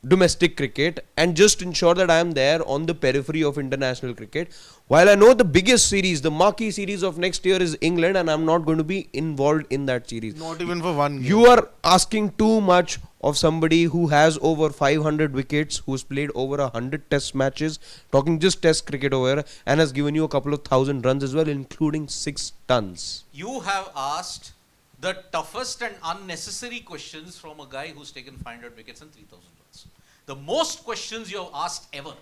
domestic cricket and just ensure that I am there on the periphery of international cricket. While I know the biggest series, the marquee series of next year is England, and I'm not going to be involved in that series. Not even for one game. You are asking too much of somebody who has over 500 wickets, who's played over 100 test matches, talking just test cricket over here, and has given you a couple of thousand runs as well, including 6 tons. You have asked the toughest and unnecessary questions from a guy who's taken 500 wickets and 3,000 runs. The most questions you have asked ever.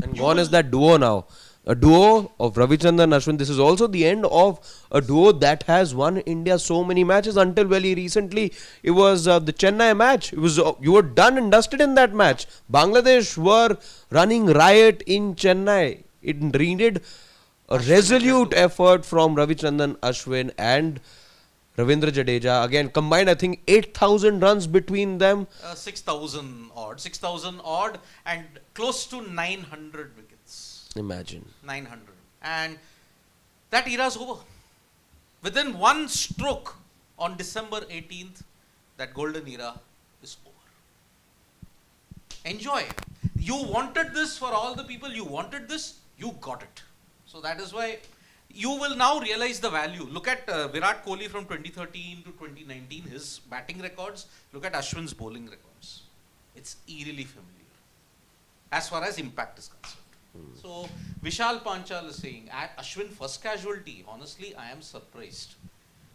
And gone is that duo now. A duo of Ravichandran Ashwin. This is also the end of a duo that has won India so many matches. Until very recently, it was the Chennai match. It was you were done and dusted in that match. Bangladesh were running riot in Chennai. It needed a resolute effort from Ravichandran Ashwin and Ravindra Jadeja. Again, combined, I think 8,000 runs between them. 6,000 odd, and close to 900 wickets. Imagine. 900. And that era is over. Within one stroke on December 18th, that golden era is over. Enjoy. You wanted this for all the people. You wanted this. You got it. So that is why you will now realize the value. Look at Virat Kohli from 2013 to 2019, his batting records. Look at Ashwin's bowling records. It's eerily familiar as far as impact is concerned. So Vishal Panchal is saying, Ashwin first casualty. Honestly, I am surprised.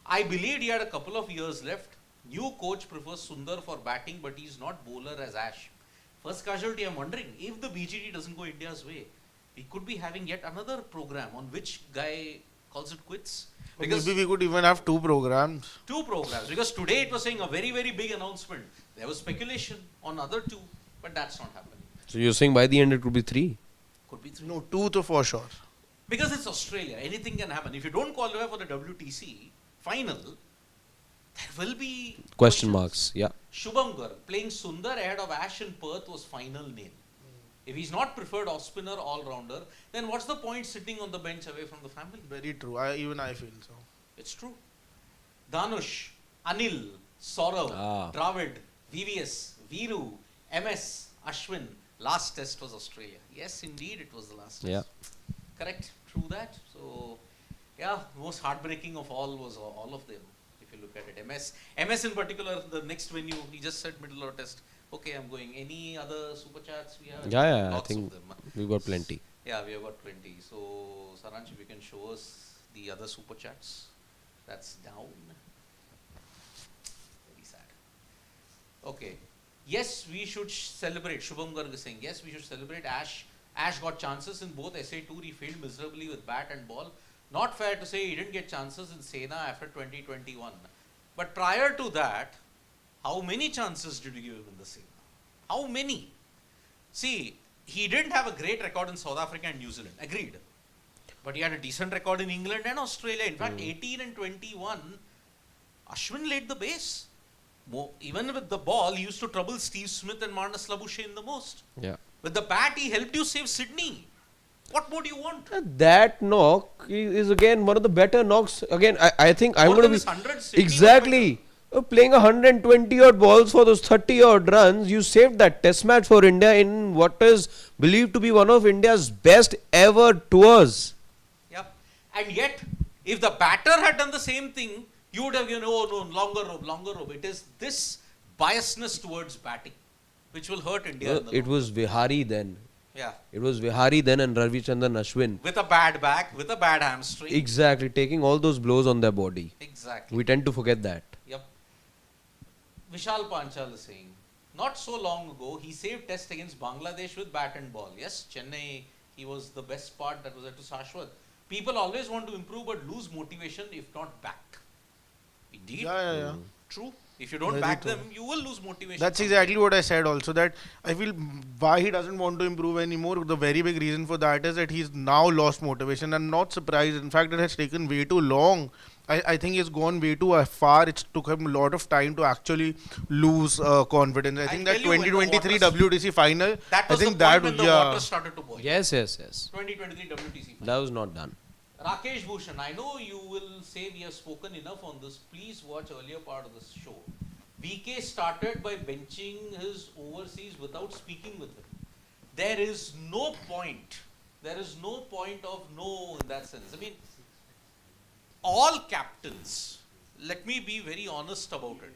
I believed he had a couple of years left. New coach prefers Sundar for batting, but he's not bowler as Ash. First casualty, I'm wondering if the BGT doesn't go India's way, we could be having yet another program on which guy calls it quits. Because maybe we could even have 2 programs. 2 programs. Because today it was saying a very, very big announcement. There was speculation on other 2, but that's not happening. So you're saying by the end it could be 3? Could be 3. No, 2 to for sure. Because it's Australia, anything can happen. If you don't qualify for the WTC final, there will be Question questions. marks, yeah. Shubham Garg playing Sundar ahead of Ash in Perth was final nail. If he's not preferred off spinner all rounder, then what's the point sitting on the bench away from the family? Very true. Even I feel so. It's true. Dhanush, Anil, Saurav, Dravid, VVS, Viru, MS, Ashwin. Last test was Australia. Yes, indeed, it was the last test. Yeah. Correct. True that. So, yeah, most heartbreaking of all was all of them. If you look at it, MS in particular, the next venue, he just said middle order test. Okay, I'm going. Any other super chats we have? Yeah, I Lots think of them. we've got plenty. Yeah, we have got plenty. So, Saransh, if you can show us the other super chats. That's down. Very sad. Okay. Yes, we should celebrate. Shubham Garg is saying, yes, we should celebrate Ash. Ash got chances in both SA Tour. He failed miserably with bat and ball. Not fair to say he didn't get chances in Sena after 2021. But prior to that, how many chances did you give him in the Sena? How many? See, he didn't have a great record in South Africa and New Zealand. Agreed. But he had a decent record in England and Australia. In fact, 18 and 21, Ashwin laid the base. Even with the ball, he used to trouble Steve Smith and Marnus Labuschagne the most. Yeah. With the bat, he helped you save Sydney. What more do you want? That knock is again one of the better knocks. Again, I think I'm More going than to be... his 100 Sydney was Exactly. Playing 120 odd balls for those 30 odd runs, you saved that test match for India in what is believed to be one of India's best ever tours. Yep. And yet, if the batter had done the same thing, you would have given, oh no, longer rope. It is this biasness towards batting which will hurt India. In the It was Vihari then. Yeah. It was Vihari then and Ravichandran Ashwin. With a bad back, with a bad hamstring. Exactly. Taking all those blows on their body. Exactly. We tend to forget that. Yep. Vishal Panchal is saying, not so long ago, he saved test against Bangladesh with bat and ball. Yes, Chennai, he was the best part that was there to Shashwat. People always want to improve but lose motivation if not back. Indeed. Yeah. True. If you don't Very back true. them, you will lose motivation. That's exactly what I said also, that I feel why he doesn't want to improve anymore. The very big reason for that is that he's now lost motivation. I'm not surprised. In fact, it has taken way too long. I think he's gone way too far. It took him a lot of time to actually lose confidence. I think that tell you, when the 2023 water WTC final, that was I think the point that when the yeah. water started to boil. Yes. 2023 WTC final. That was not done. Rakesh Bhushan, I know you will say we have spoken enough on this. Please watch earlier part of this show. VK started by benching his overseas without speaking with him. There is no point. There is no point of no in that sense. I mean, all captains, let me be very honest about it.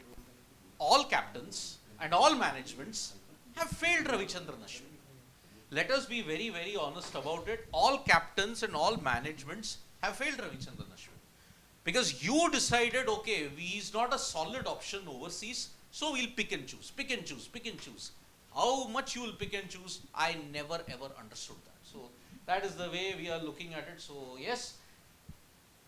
All captains and all managements have failed Ravichandran Ashwin. Let us be very, very honest about it. All captains and all managements have failed Ravichandran Ashwin. Because you decided, okay, he's not a solid option overseas, so we'll pick and choose, pick and choose, pick and choose. How much you will pick and choose, I never ever understood that. So that is the way we are looking at it. So yes,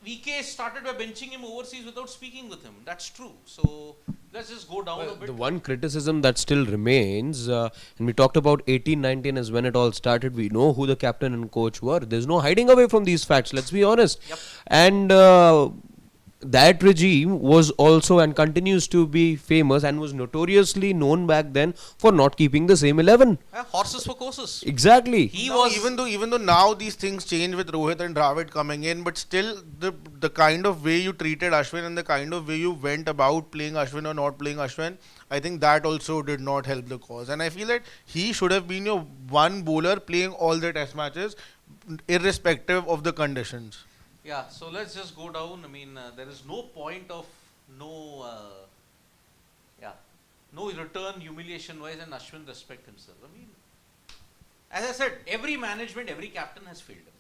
VK started by benching him overseas without speaking with him. That's true. So let's just go down a bit. The one criticism that still remains, and we talked about 18-19 is when it all started. We know who the captain and coach were. There's no hiding away from these facts. Let's be honest. Yep. And that regime was also and continues to be famous and was notoriously known back then for not keeping the same 11. Horses for courses. Exactly. He No, was even though now these things change with Rohit and Dravid coming in, but still the kind of way you treated Ashwin and the kind of way you went about playing Ashwin or not playing Ashwin, I think that also did not help the cause. And I feel that he should have been your one bowler playing all the test matches, irrespective of the conditions. Yeah, so let's just go down. I mean, there is no point of no return humiliation wise, and Ashwin respect himself. I mean, as I said, every management, every captain has failed him.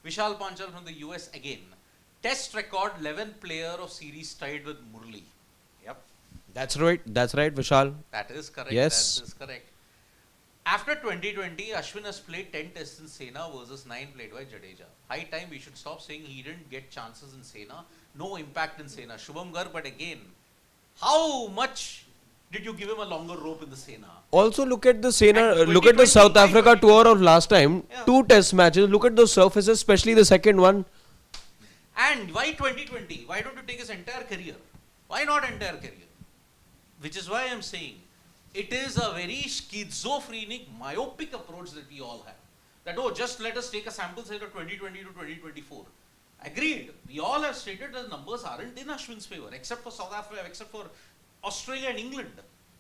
Vishal Panchal from the US again. Test record 11th player of series tied with Murli. Yep, That's right, Vishal. that is correct. Yes. That is correct. After 2020, Ashwin has played 10 tests in Sena versus 9 played by Jadeja. High time we should stop saying he didn't get chances in Sena. No impact in Sena. Shubham Garg, but again, how much did you give him a longer rope in the Sena? Also, look at the And look at the 2020, South Africa 2020. tour of last time. Yeah. 2 test matches. Look at those surfaces, especially the second one. And why 2020? Why don't you take his entire career? Why not entire career? Which is why I am saying it is a very schizophrenic, myopic approach that we all have. That, oh, just let us take a sample set of 2020 to 2024. Agreed. We all have stated that the numbers aren't in Ashwin's favor, except for South Africa, except for Australia and England.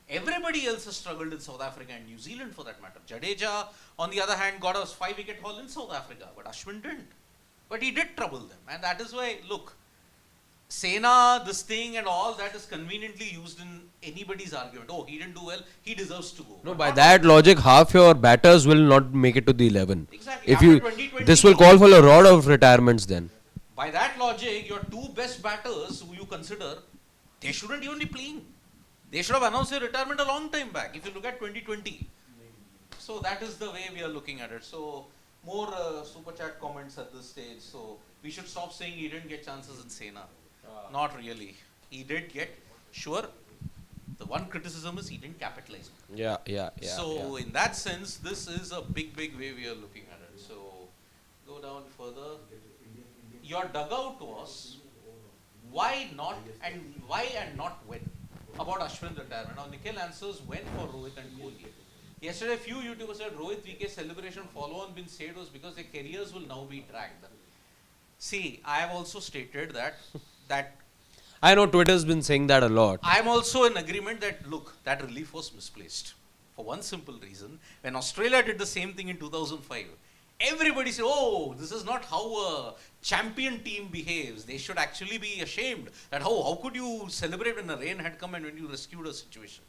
Everybody else has struggled in South Africa and New Zealand for that matter. Jadeja, on the other hand, got a 5-wicket haul in South Africa, but Ashwin didn't. But he did trouble them. And that is why, look, Sena, this thing and all that is conveniently used in anybody's argument. Oh, he didn't do well, he deserves to go. No, But by not that logic, half your batters will not make it to the 11. Exactly. If After you, 2020, this will call for a lot of retirements then. by that logic, your two best batters who you consider, they shouldn't even be playing. They should have announced their retirement a long time back, if you look at 2020. So that is the way we are looking at it. So more super chat comments at this stage. So we should stop saying he didn't get chances in Sena. Not really. He did get, sure. The one criticism is he didn't capitalize. Yeah. So in that sense, this is a big way we are looking at it. So go down further. Your dugout was why not and not when about Ashwin's retirement. Now Nikhil answers when for Rohit and Kohli. Yesterday, a few YouTubers said Rohit VK celebration follow-on been said was because their careers will now be dragged. See, I have also stated that I know Twitter's been saying that a lot. I am also in agreement that look, that relief was misplaced for one simple reason. When Australia did the same thing in 2005, everybody said, "Oh, this is not how a champion team behaves. They should actually be ashamed. That how could you celebrate when the rain had come and when you rescued a situation?"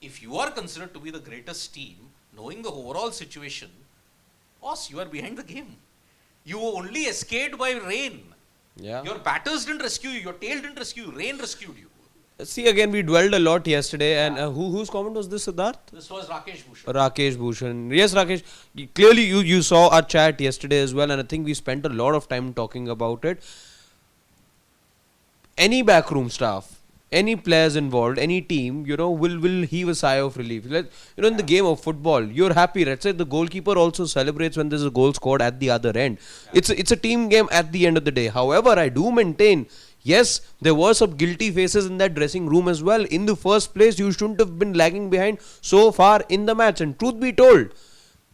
If you are considered to be the greatest team, knowing the overall situation, boss, you are behind the game. You only escaped by rain. Yeah. Your batters didn't rescue you. Your tail didn't rescue you. Rain rescued you. See, again, we dwelled a lot yesterday, and whose comment was this, Siddharth? This was Rakesh Bhushan. Rakesh Bhushan. Yes, Rakesh. Clearly, you saw our chat yesterday as well, and I think we spent a lot of time talking about it. Any backroom staff, any players involved, any team, will heave a sigh of relief. In the game of football, you're happy. Let's say the goalkeeper also celebrates when there's a goal scored at the other end. Yeah. It's a team game at the end of the day. However, I do maintain, yes, there were some guilty faces in that dressing room as well. In the first place, you shouldn't have been lagging behind so far in the match. And truth be told,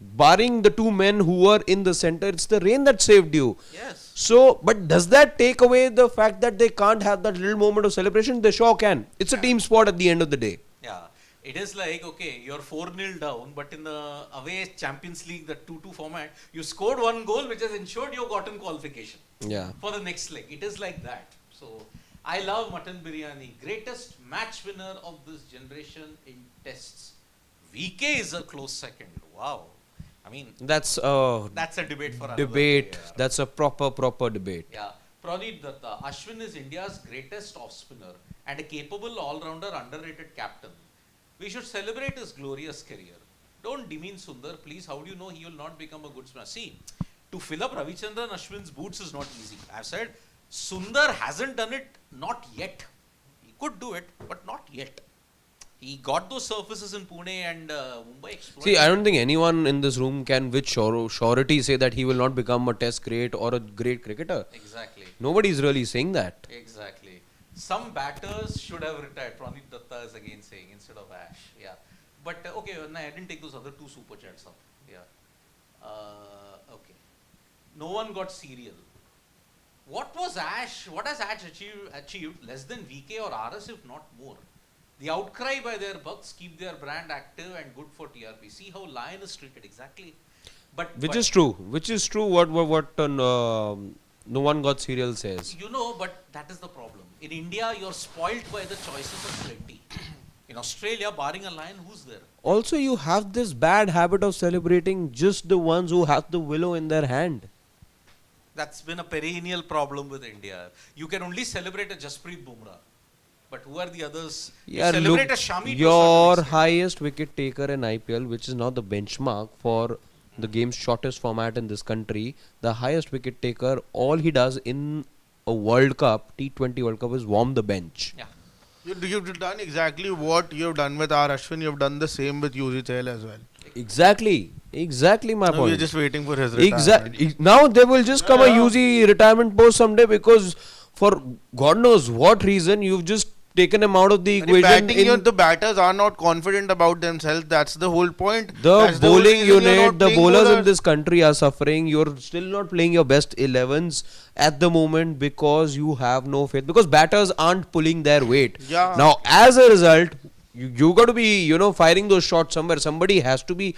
barring the two men who were in the center, it's the rain that saved you. Yes. So, but does that take away the fact that they can't have that little moment of celebration? They sure can. It's a team sport at the end of the day. Yeah. It is like, okay, you're 4-0 down, but in the away Champions League, the 2-2 format, you scored one goal which has ensured you've gotten qualification Yeah. for the next leg. It is like that. So, I love mutton biryani. Greatest match winner of this generation in tests. VK is a close second. Wow. I mean, That's a that's a debate for another debate. day, yeah. That's a proper debate. Yeah. Pradeep Datta. Ashwin is India's greatest off spinner and a capable all-rounder, underrated captain. We should celebrate his glorious career. Don't demean Sundar, please. How do you know he will not become a good spinner? See, to fill up Ravichandran Ashwin's boots is not easy. I've said Sundar hasn't done it, not yet. He could do it, but not yet. He got those surfaces in Pune and Mumbai exploited. See, I don't think anyone in this room can with surety say that he will not become a test great or a great cricketer. Exactly. Nobody is really saying that. Exactly. Some batters should have retired. Pradeep Datta is again saying instead of Ash. Yeah. But okay, no, I didn't take those other two super chats up. Yeah. Okay. No one got serial. What was Ash? What has Ash achieved less than VK or RS, if not more? The outcry by their bucks keep their brand active and good for TRP. See how Lion is treated exactly. Which is true. Which is true. What no one got serial says. You know, but that is the problem. In India, you're spoilt by the choices of plenty. In Australia, barring a Lion, who's there? Also, you have this bad habit of celebrating just the ones who have the willow in their hand. That's been a perennial problem with India. You can only celebrate a Jasprit Bumrah. But who are the others? Yeah, you celebrate look, a Shami to a your certain extent. highest wicket taker in IPL, which is now the benchmark for the game's shortest format in this country, the highest wicket taker, all he does in a World Cup, T20 World Cup, is warm the bench. Yeah. You've done exactly what you've done with our Ashwin. You've done the same with Yuzi Chahal as well. Exactly my No, point. we're just waiting for his retirement. Exactly. Now there will just come a Yeah. UZ retirement post someday because for God knows what reason you've just taken him out of the And if equation. batting, the batters are not confident about themselves. That's the whole point. The That's whole bowling reason you're unit, not the playing bowlers in bowlers. this country are suffering. You're still not playing your best 11s at the moment because you have no faith. Because batters aren't pulling their weight. Yeah. Now, as a result, you got to be, firing those shots somewhere. Somebody has to be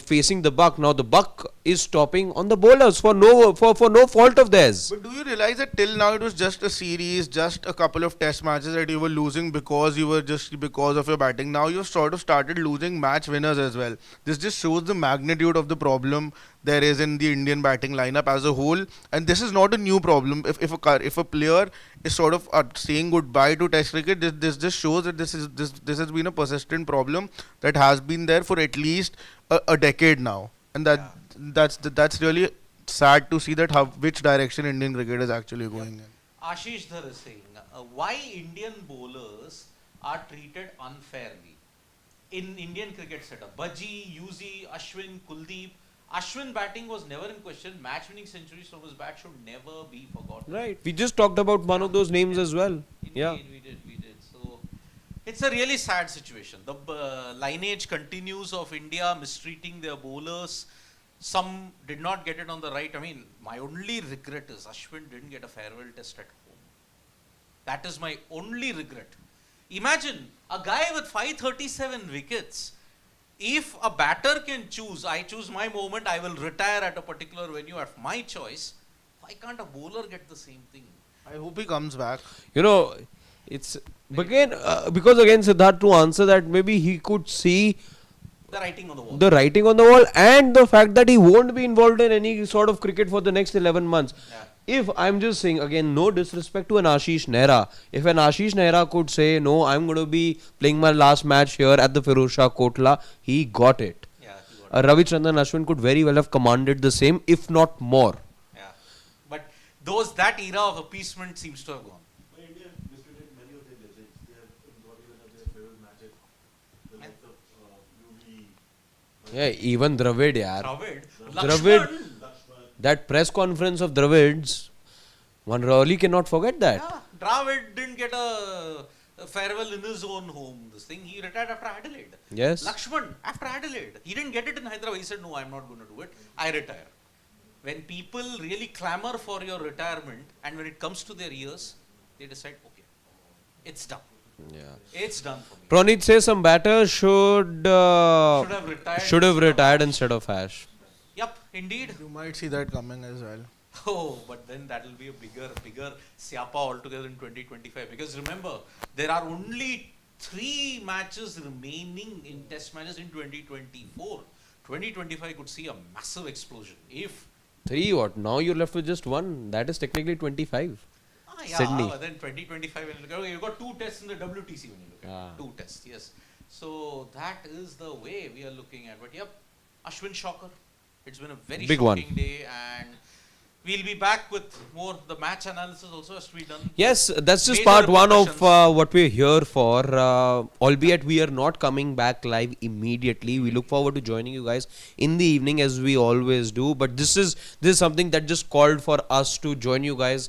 facing the buck. Now, the buck is stopping on the bowlers for no fault of theirs. But do you realize that till now it was just a series, just a couple of test matches that you were losing because of your batting. Now you've sort of started losing match winners as well. This just shows the magnitude of the problem there is in the Indian batting lineup as a whole. And this is not a new problem. If a player is sort of saying goodbye to Test cricket, this just shows that this has been a persistent problem that has been there for at least a decade now. And that's really sad to see that which direction Indian cricket is actually going in. Ashish Dhar is saying, why Indian bowlers are treated unfairly in Indian cricket setup? Bhaji, Yuzi, Ashwin, Kuldeep. Ashwin batting was never in question. Match-winning centuries from his bat should never be forgotten. Right. We just talked about one of those names as well. Indeed, Yeah. we did. So, it's a really sad situation. The lineage continues of India mistreating their bowlers. Some did not get it on the right. I mean, my only regret is Ashwin didn't get a farewell test at home. That is my only regret. Imagine a guy with 537 wickets. If a batter can choose, I choose my moment, I will retire at a particular venue at my choice. Why can't a bowler get the same thing? I hope he comes back. It's again because again Siddharth, to answer that, maybe he could see The writing on the wall. the writing on the wall and the fact that he won't be involved in any sort of cricket for the next 11 months. Yeah. If I'm just saying, again, no disrespect to an Ashish Nehra, if an Ashish Nehra could say, no, I'm going to be playing my last match here at the Firozshah Kotla, he got it. Yeah, he got it. Ravichandran Ashwin could very well have commanded the same, if not more. Yeah. But that era of appeasement seems to have gone. But India mistreated many of their legends. They have got even at their favorite matches. The likes of UV, Yeah, even Dravid, yaar. Dravid. Dravid. Lakshman. That press conference of Dravid's, one really cannot forget that. Yeah, Dravid didn't get a farewell in his own home. This thing, he retired after Adelaide. Yes. Lakshman, after Adelaide. He didn't get it in Hyderabad. He said, no, I'm not going to do it. I retire. when people really clamor for your retirement, and when it comes to their ears, they decide, okay, it's done. Yeah. It's done for me. Pranit says some batter should have retired instead of Ash. Yep, indeed. You might see that coming as well. Oh, but then that will be a bigger Siapa altogether in 2025. Because remember, there are only 3 matches remaining in test matches in 2024. 2025 could see a massive explosion. If 3 what? Now you're left with just 1. That is technically 25. yeah, Sydney. but then 2025 when you look at, okay, you've got 2 tests in the WTC when you look at Ah. 2 tests, yes. So that is the way we are looking at. But yep, Ashwin shocker. It's been a very Big one. shocking day, and we'll be back with more the match analysis also has to be done. Yes, that's just Major part 1 of repercussions. what we're here for. Albeit we are not coming back live immediately. We look forward to joining you guys in the evening as we always do. But this is something that just called for us to join you guys.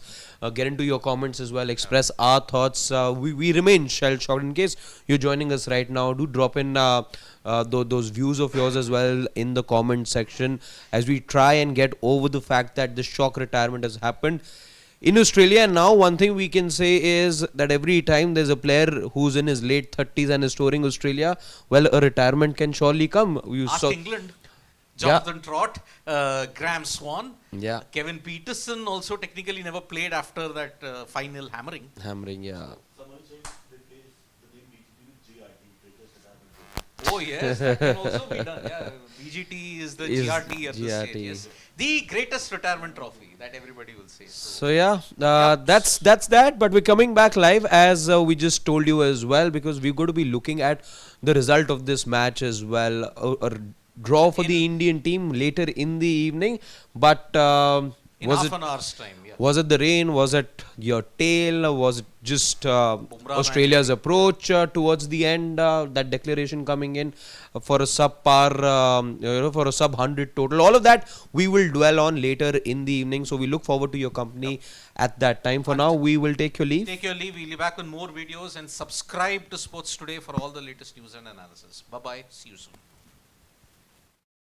Get into your comments as well. Express our thoughts. We remain shell shocked. In case you're joining us right now, do drop in those views of yours as well in the comment section as we try and get over the fact that the shock retirement has happened in Australia. And now one thing we can say is that every time there's a player who's in his late 30s and is touring Australia, well, a retirement can surely come. Ask England. Jonathan Trott, Graham Swan, Yeah. Kevin Peterson also technically never played after that final hammering. Hammering, yeah. Someone said they replace the name BGT with GRT, Greatest Retirement. Oh yes, that can also be done. Yeah, BGT is the Is GRT at this GRT. stage. Yes, the greatest retirement trophy that everybody will say. So yeah, that's that. But we're coming back live as we just told you as well, because we're going to be looking at the result of this match as well. A draw for the Indian team later in the evening, but in was half it an hour's time. Yeah. was it the rain? Was it your tail? Was it just Bumrah Australia's approach towards the end? That declaration coming in for a subpar, for a sub 100 total. All of that we will dwell on later in the evening. So we look forward to your company at that time. For now, we will take your leave. Take your leave. We'll be back with more videos, and subscribe to Sports Today for all the latest news and analysis. Bye bye. See you soon.